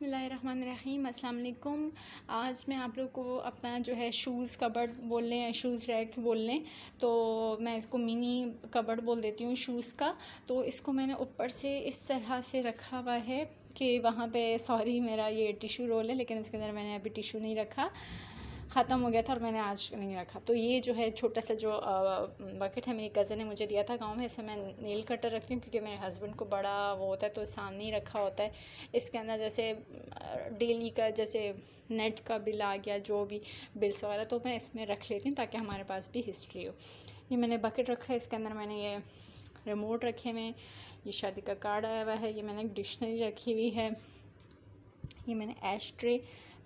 बिस्मिल्लाहिर्रहमानिर्रहीम, अस्सलाम वालेकुम। आज मैं आप लोग को अपना जो है शूज़ कबर्ड बोल लें या शूज़ रैक बोल लें, तो मैं इसको मिनी कबर्ड बोल देती हूँ शूज़ का। तो इसको मैंने ऊपर से इस तरह से रखा हुआ है कि वहाँ पे सॉरी मेरा ये टिशू रोल है, लेकिन इसके अंदर मैंने अभी टिशू नहीं रखा, ख़त्म हो गया था और मैंने आज नहीं रखा। तो ये जो है छोटा सा जो बकेट है मेरी कज़न ने मुझे दिया था गांव में, इसे मैं नेल कटर रखती हूँ क्योंकि मेरे हस्बैंड को बड़ा वो होता है तो सामने ही रखा होता है। इसके अंदर जैसे डेली का जैसे नेट का बिल आ गया, जो भी बिल्स वगैरह, तो मैं इसमें रख लेती हूँ ताकि हमारे पास भी हिस्ट्री हो। ये मैंने बकेट रखा है, इसके अंदर मैंने ये रिमोट रखे हुए हैं, ये शादी का कार्ड आया हुआ है, ये मैंने एक डिक्शनरी रखी हुई है, ये मैंने ashtray,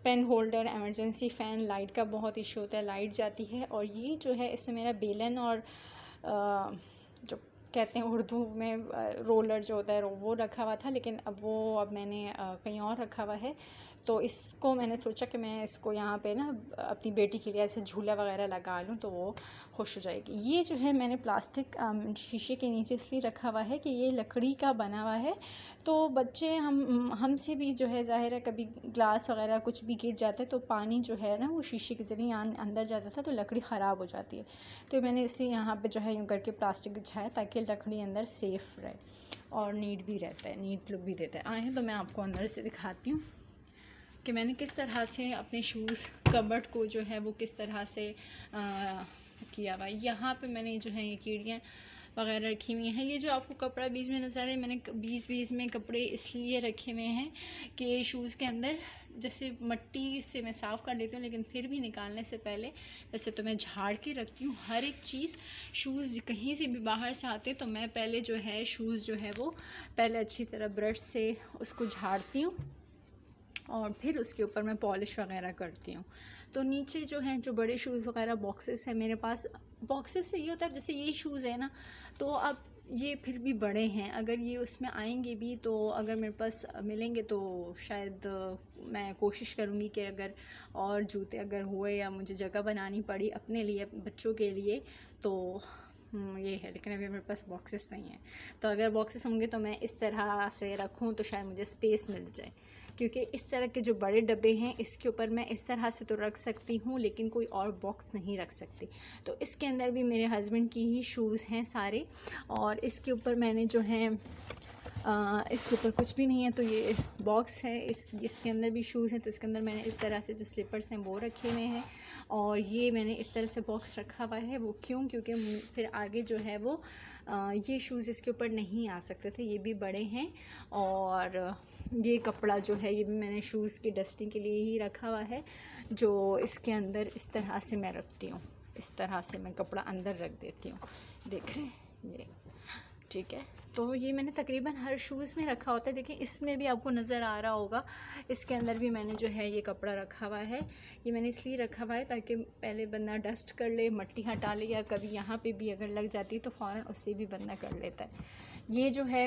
pen holder, emergency fan, light का बहुत इशू होता है, लाइट जाती है, और ये जो है इससे मेरा बेलन और जो कहते हैं उर्दू में रोलर जो होता है वो रखा हुआ था, लेकिन अब मैंने कहीं और रखा हुआ है। तो इसको मैंने सोचा कि मैं इसको यहाँ पे ना अपनी बेटी के लिए ऐसे झूला वगैरह लगा लूँ तो वो खुश हो जाएगी। ये जो है मैंने प्लास्टिक शीशे के नीचे इसलिए रखा हुआ है कि ये लकड़ी का बना हुआ है, तो बच्चे हमसे भी जो है ज़ाहिर है कभी ग्लास वगैरह कुछ भी गिर जाता है तो पानी जो है ना वो शीशे के ज़रिए अंदर जाता था तो लकड़ी ख़राब हो जाती है। तो मैंने इसे यहाँ पे जो है यूँ करके प्लास्टिक बिछाया ताकि लकड़ी अंदर सेफ़ रहे और नीट भी रहता है, नीट लुक भी देता है। आए हैं तो मैं आपको अंदर से दिखाती हूँ कि मैंने किस तरह से अपने शूज़ कबर्ड को जो है वो किस तरह से किया हुआ। यहाँ पे मैंने जो है ये कीड़ियाँ वगैरह रखी हुई हैं। ये जो आपको कपड़ा बीच में नज़र आ रहा है, मैंने बीच में कपड़े इसलिए रखे हुए हैं कि शूज़ के अंदर जैसे मिट्टी से मैं साफ़ कर लेती हूँ, लेकिन फिर भी निकालने से पहले वैसे तो मैं झाड़ के रखती हूँ हर एक चीज़। शूज़ कहीं से भी बाहर से आते तो मैं पहले जो है शूज़ जो है वो पहले अच्छी तरह ब्रश से उसको झाड़ती हूँ और फिर उसके ऊपर मैं पॉलिश वगैरह करती हूँ। तो नीचे जो हैं जो बड़े शूज़ वगैरह बॉक्सेस हैं मेरे पास, बॉक्सेस से ये होता है जैसे ये शूज़ है ना, तो अब ये फिर भी बड़े हैं, अगर ये उसमें आएंगे भी तो अगर मेरे पास मिलेंगे तो शायद मैं कोशिश करूँगी कि अगर और जूते अगर हुए या मुझे जगह बनानी पड़ी अपने लिए बच्चों के लिए तो ये है, लेकिन अभी मेरे पास बॉक्सेस नहीं है। तो अगर बॉक्सेस होंगे तो मैं इस तरह से रखूँ तो शायद मुझे स्पेस मिल जाए, क्योंकि इस तरह के जो बड़े डब्बे हैं इसके ऊपर मैं इस तरह से तो रख सकती हूँ लेकिन कोई और बॉक्स नहीं रख सकती। तो इसके अंदर भी मेरे हस्बैंड की ही शूज़ हैं सारे, और इसके ऊपर मैंने जो है इसके ऊपर कुछ भी नहीं है तो ये बॉक्स है, इसके अंदर भी शूज़ हैं। तो इसके अंदर मैंने इस तरह से जो स्लीपर्स हैं वो रखे हुए हैं, और ये मैंने इस तरह से बॉक्स रखा हुआ है। वो क्यों? क्योंकि फिर आगे जो है वो ये शूज़ इसके ऊपर नहीं आ सकते थे, ये भी बड़े हैं। और ये कपड़ा जो है ये भी मैंने शूज़ की डस्टिंग के लिए ही रखा हुआ है, जो इसके अंदर इस तरह से मैं रखती हूँ, इस तरह से मैं कपड़ा अंदर रख देती हूँ, देख रहे हैं ये, ठीक है। तो ये मैंने तकरीबन हर शूज़ में रखा होता है। देखिए इसमें भी आपको नज़र आ रहा होगा, इसके अंदर भी मैंने जो है ये कपड़ा रखा हुआ है। ये मैंने इसलिए रखा हुआ है ताकि पहले बंदा डस्ट कर ले, मिट्टी हटा ले, या कभी यहाँ पे भी अगर लग जाती है तो फ़ौरन उससे भी बंदा कर लेता है। ये जो है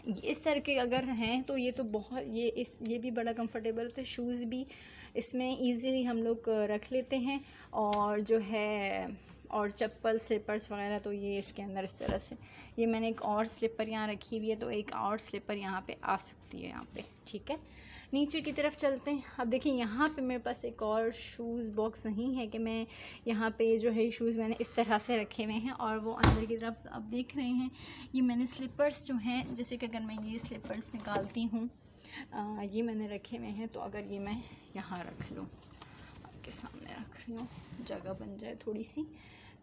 इस तरह के अगर हैं तो ये तो बहुत ये भी बड़ा कंफर्टेबल होता है। शूज़ भी इसमें ईज़िली हम लोग रख लेते हैं, और जो है और चप्पल स्लीपर्स वगैरह तो ये इसके अंदर इस तरह से। ये मैंने एक और स्लीपर यहाँ रखी हुई है, तो एक और स्लीपर यहाँ पे आ सकती है यहाँ पे, ठीक है। नीचे की तरफ चलते हैं। अब देखिए यहाँ पे मेरे पास एक और शूज़ बॉक्स नहीं है कि मैं यहाँ पे जो है शूज़ मैंने इस तरह से रखे हुए हैं, और वो अंदर की तरफ आप देख रहे हैं ये मैंने स्लीपर्स जो हैं, जैसे कि अगर मैं ये स्लीपर्स निकालती हूँ ये मैंने रखे हुए हैं, तो अगर ये मैं यहाँ रख लूँ, आपके सामने रख रही हूँ, जगह बन जाए थोड़ी सी,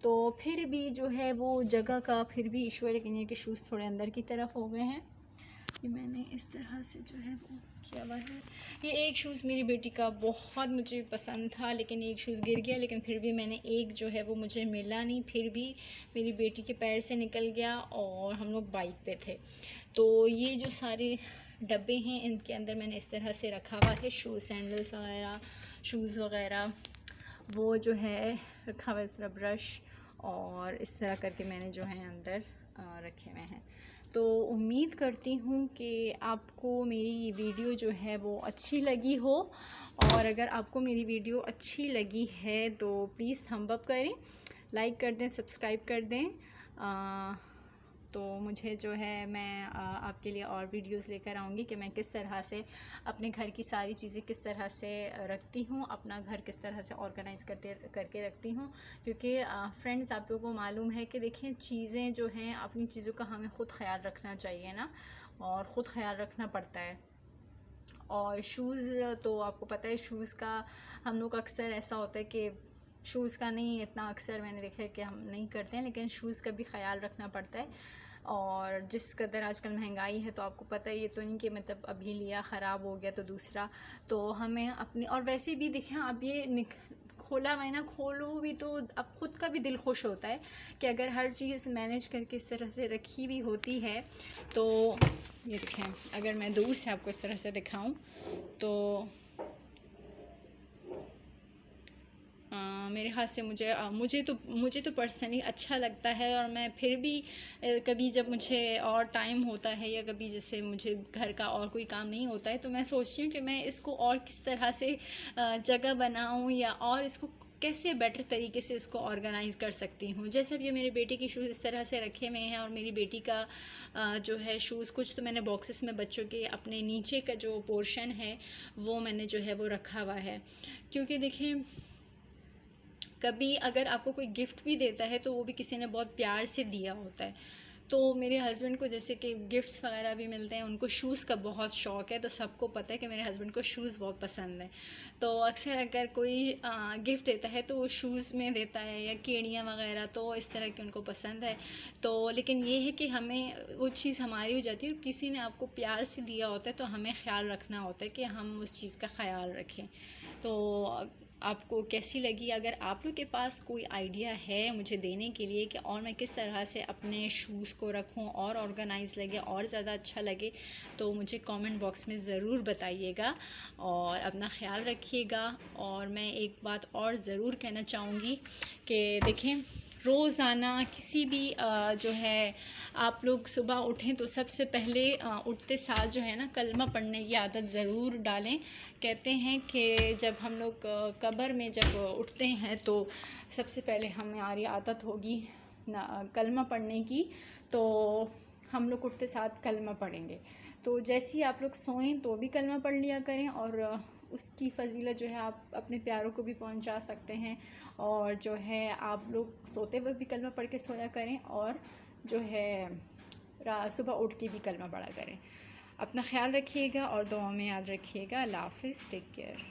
तो फिर भी जो है वो जगह का फिर भी इशू है, लेकिन ये कि शूज़ थोड़े अंदर की तरफ हो गए हैं। ये मैंने इस तरह से जो है वो किया हुआ है। ये एक शूज़ मेरी बेटी का बहुत मुझे पसंद था, लेकिन एक शूज़ गिर गया, लेकिन फिर भी मैंने एक जो है वो मुझे मिला नहीं, फिर भी मेरी बेटी के पैर से निकल गया और हम लोग बाइक पे थे। तो ये जो सारे डब्बे हैं इनके अंदर मैंने इस तरह से रखा हुआ है शूज़, सैंडल्स वगैरह, शूज़ वगैरह वो जो है रखा हुआ, इस तरह ब्रश और इस तरह करके मैंने जो है अंदर रखे हुए हैं। तो उम्मीद करती हूँ कि आपको मेरी ये वीडियो जो है वो अच्छी लगी हो, और अगर आपको मेरी वीडियो अच्छी लगी है तो प्लीज़ थंब अप करें, लाइक कर दें, सब्सक्राइब कर दें। तो मुझे जो है मैं आपके लिए और वीडियोस लेकर आऊँगी कि मैं किस तरह से अपने घर की सारी चीज़ें किस तरह से रखती हूँ, अपना घर किस तरह से ऑर्गेनाइज़ करके रखती हूँ। क्योंकि फ्रेंड्स, आप लोगों को मालूम है कि देखिए, चीज़ें जो हैं, अपनी चीज़ों का हमें ख़ुद ख्याल रखना चाहिए ना, और ख़ुद ख्याल रखना पड़ता है। और शूज़ तो आपको पता है, शूज़ का हम लोग अक्सर ऐसा होता है कि शूज़ का नहीं, इतना अक्सर मैंने देखा है कि हम नहीं करते हैं, लेकिन शूज़ का भी ख़याल रखना पड़ता है। और जिस कदर आजकल महंगाई है, तो आपको पता है, ये तो नहीं कि मतलब अभी लिया ख़राब हो गया तो दूसरा, तो हमें अपने, और वैसे भी देखें, अब ये खोला हुआ है ना, खोलो भी तो अब ख़ुद का भी दिल खुश होता है कि अगर हर चीज़ मैनेज करके इस तरह से रखी हुई होती है। तो ये देखें, अगर मैं दूर से आपको इस तरह से दिखाऊं तो मेरे ख़्याल से मुझे तो पर्सनली अच्छा लगता है। और मैं फिर भी कभी जब मुझे और टाइम होता है, या कभी जैसे मुझे घर का और कोई काम नहीं होता है, तो मैं सोचती हूँ कि मैं इसको और किस तरह से जगह बनाऊँ, या और इसको कैसे बेटर तरीके से इसको ऑर्गेनाइज़ कर सकती हूँ। जैसे अब ये मेरे बेटे के शूज़ इस तरह से रखे हुए हैं, और मेरी बेटी का जो है शूज़ कुछ तो मैंने बॉक्सेस में बच्चों के अपने नीचे का जो पोर्शन है वो मैंने जो है वो रखा हुआ है। क्योंकि देखें, कभी अगर आपको कोई गिफ्ट भी देता है तो वो भी किसी ने बहुत प्यार से दिया होता है। तो मेरे हस्बैंड को जैसे कि गिफ्ट्स वगैरह भी मिलते हैं, उनको शूज़ का बहुत शौक़ है, तो सबको पता है कि मेरे हस्बैंड को शूज़ बहुत पसंद है। तो अक्सर अगर कोई गिफ्ट देता है तो वो शूज़ में देता है, या केड़ियाँ वगैरह, तो इस तरह की उनको पसंद है। तो लेकिन ये है कि हमें वो चीज़ हमारी हो जाती है, और किसी ने आपको प्यार से दिया होता है तो हमें ख़्याल रखना होता है कि हम उस चीज़ का ख़्याल रखें। तो आपको कैसी लगी? अगर आप लोग के पास कोई आइडिया है मुझे देने के लिए कि और मैं किस तरह से अपने शूज़ को रखूं और ऑर्गेनाइज़ लगे और ज़्यादा अच्छा लगे, तो मुझे कमेंट बॉक्स में ज़रूर बताइएगा। और अपना ख़्याल रखिएगा। और मैं एक बात और ज़रूर कहना चाहूँगी कि देखें, रोज़ाना किसी भी जो है, आप लोग सुबह उठें तो सबसे पहले उठते साथ जो है ना, कलमा पढ़ने की आदत ज़रूर डालें। कहते हैं कि जब हम लोग कब्र में जब उठते हैं तो सबसे पहले हमारी आदत होगी ना कलमा पढ़ने की, तो हम लोग उठते साथ कलमा पढ़ेंगे। तो जैसे ही आप लोग सोएं तो भी कलमा पढ़ लिया करें, और उसकी फ़जीलत जो है आप अपने प्यारों को भी पहुंचा सकते हैं। और जो है आप लोग सोते वक्त भी कलमा पढ़ के सोया करें, और जो है सुबह उठ के भी कलमा पढ़ा करें। अपना ख्याल रखिएगा और दुआ में याद रखिएगा। अल्लाह हाफ़िज़, टेक केयर।